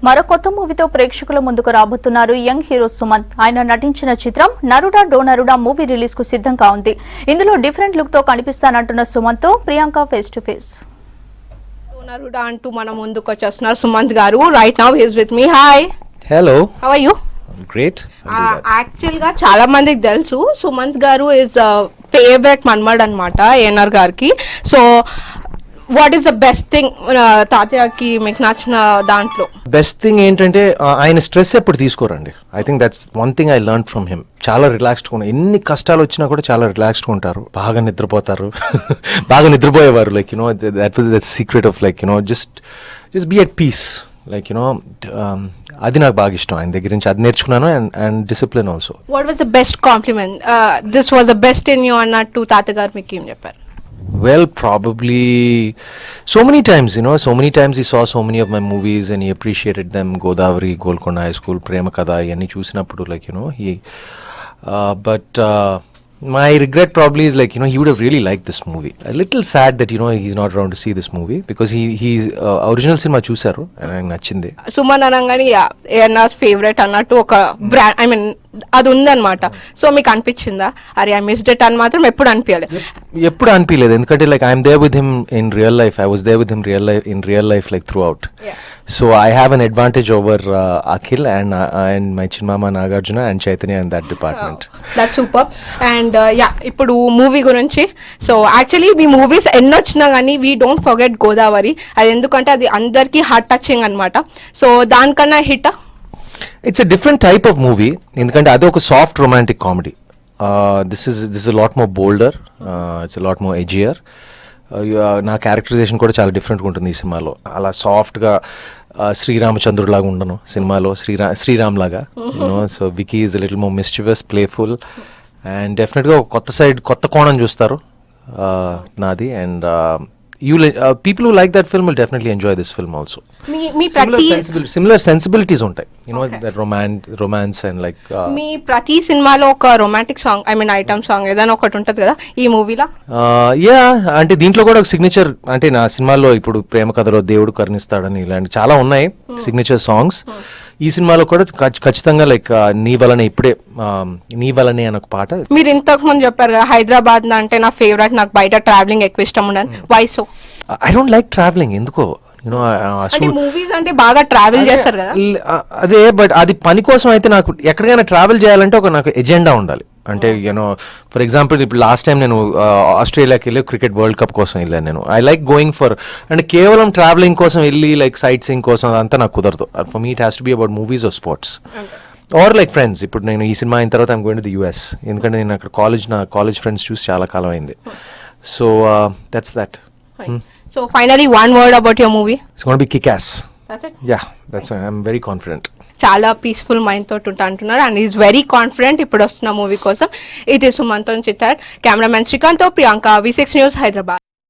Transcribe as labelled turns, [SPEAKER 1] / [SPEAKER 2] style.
[SPEAKER 1] మరో కొత్త మూవీతో ప్రేక్షకుల ముందుకు రాబోతున్నారు యంగ్ హీరో సుమంత్. ఆయన నటించిన చిత్రం నరుడా డోనరుడా మూవీ రిలీజ్ కు సిద్ధంగా ఉంది. ఇందులో డిఫరెంట్ లుక్ తో కనిపిస్తానంటున్న సుమంత్ తో ప్రియాంక ఫేస్ టు ఫేస్.
[SPEAKER 2] డోనరుడా అంటూ మన ముందుకు వచ్చేస్తున్నారు సుమంత్ గారు. Right now he is with me. Hi.
[SPEAKER 3] Hello.
[SPEAKER 2] How are you?
[SPEAKER 3] Great.
[SPEAKER 2] Actual గా చాలా మందికి తెలుసు సుమంత్ గారు ఇస్ ఫేవరెట్ మన్మడ్ అన్నమాట ఏఎన్ఆర్ గారికి. So what is the best thing తాతయ్యకి మీకు నచ్చిన దాంట్లో?
[SPEAKER 3] బెస్ట్ థింగ్ ఏంటంటే ఆయన స్ట్రెస్ ఎప్పుడు తీసుకోరండి. I think that's one thing I learn from him. చాలా రిలాక్స్డ్గా ఉన్నారు. ఎన్ని కష్టాలు వచ్చినా కూడా చాలా రిలాక్స్డ్గా ఉంటారు. బాగా నిద్రపోతారు. బాగా నిద్రపోయేవారు. Like you know that was the secret of like you know just be at peace. Like you know అది నాకు బాగా ఇష్టం ఆయన దగ్గర నుంచి. అది నేర్చుకున్నాను. And discipline also.
[SPEAKER 2] What was the best compliment? This was the best in you అన్నట్టు తాతగారు మీకు ఏం చెప్పారు?
[SPEAKER 3] Well, probably so many times, you know, so many times he saw so many of my movies and he appreciated them. Godavari, Golconda High School, Prema Kada, yani chusinappudu, like, you know, my regret probably is like, you know, he would have really liked this movie. A little sad that, you know, he's not around to see this movie because he's original cinema chusaru and నాకు నచ్చింది.
[SPEAKER 2] సుమన్ అనగానే ఏఎన్ఆర్స్ favourite అన్నట్టు ఒక brand, I mean అది ఉందన్నమాట. So మీకు అనిపించిందా అరే ఐ మిస్డ్ ఇట్ అని మాత్రం ఎప్పుడు అనిపించలేదు?
[SPEAKER 3] ఎప్పుడు అనిపించలేదు. ఎందుకంటే like I'm there with him in real life. I was there with him in real life like throughout. So I have an advantage over Akhil and my చిన్నమామ Nagarjuna and Chaitanya in that department.
[SPEAKER 2] That super. అండ్ ఇప్పుడు movie గురించి. So actually మీ movies ఎన్ని వచ్చినా కానీ we don't forget Godavari. అది ఎందుకంటే అది అందరికీ హార్ట్ టచింగ్ అనమాట. సో దానికన్నా hit
[SPEAKER 3] it's a different type of movie. ఎందుకంటే అది ఒక soft romantic comedy. This is a lot more bolder. It's a lot more easier. నా క్యారెక్టరైజేషన్ కూడా చాలా డిఫరెంట్గా ఉంటుంది ఈ సినిమాలో. అలా సాఫ్ట్గా శ్రీరామచంద్రుడు లాగా ఉండను సినిమాలో. శ్రీరామ్ లాగా. So Vicky is a little more mischievous, playful and definitely ఒక కొత్త కోణం చూస్తారు నాది. And people who like that film will definitely enjoy this film also. Similar sensibilities ఉంటాయి. You know, that romance and like
[SPEAKER 2] మీ ప్రతి సినిమాలో ఒక romantic song, I mean item song ఏదైనా ఒకటి ఉంటుంది కదా ఈ మూవీలో?
[SPEAKER 3] అంటే దీంట్లో కూడా ఒక సిగ్నేచర్, అంటే నా సినిమాలో ఇప్పుడు ప్రేమ కథలో దేవుడు కరుణిస్తాడని ఇలాంటి చాలా ఉన్నాయి సిగ్నేచర్ సాంగ్స్. ఈ సినిమాలో కూడా ఖచ్చితంగా లైక్ నీ వలనే అని ఒక పాట.
[SPEAKER 2] మీరు ఇంతకు ముందు చెప్పారు కదా హైదరాబాద్ అంటే నా ఫేవరెట్, నాకు బయట ట్రావెలింగ్ ఎక్కువ ఇష్టం ఉండదు. Why so?
[SPEAKER 3] I don't like travelling ఎందుకో.
[SPEAKER 2] మూవీస్ అంటే బాగా ట్రావెల్ చేస్తారు కదా.
[SPEAKER 3] అదే, బట్ అది పని కోసం అయితే నాకు ఎక్కడికైనా ట్రావెల్ చేయాలంటే ఒక నాకు ఎజెండా ఉండాలి. అంటే యూనో ఫర్ ఎగ్జాంపుల్ ఇప్పుడు లాస్ట్ టైం నేను ఆస్ట్రేలియాకి వెళ్ళి క్రికెట్ వరల్డ్ కప్ కోసం వెళ్ళాను నేను. ఐ లైక్ గోయింగ్ ఫర్, అంటే కేవలం ట్రావెలింగ్ కోసం వెళ్ళి లైక్ సైట్ సీయింగ్ కోసం అదంతా నాకు కుదరదు. For me it has to be about movies or sports or like friends. ఇప్పుడు నేను ఈ సినిమా అయిన తర్వాత I'm going to the US. ఎందుకంటే నేను అక్కడ నా కాలేజ్ ఫ్రెండ్స్ చూసి చాలా కాలం అయింది. So that's that.
[SPEAKER 2] So finally one word about your movie.
[SPEAKER 3] It's going to be kick-ass.
[SPEAKER 2] That's it?
[SPEAKER 3] Yeah, that's why I'm very confident.
[SPEAKER 2] చాలా పీస్ఫుల్ మైండ్ తోటి ఉంటా అంటున్నారు అండ్ ఈజ్ వెరీ కాన్ఫిడెంట్ ఇప్పుడు వస్తున్న movie కోసం. ఇది Sumanth Chittar. Cameraman Srikanth, Priyanka, V6 news, Hyderabad.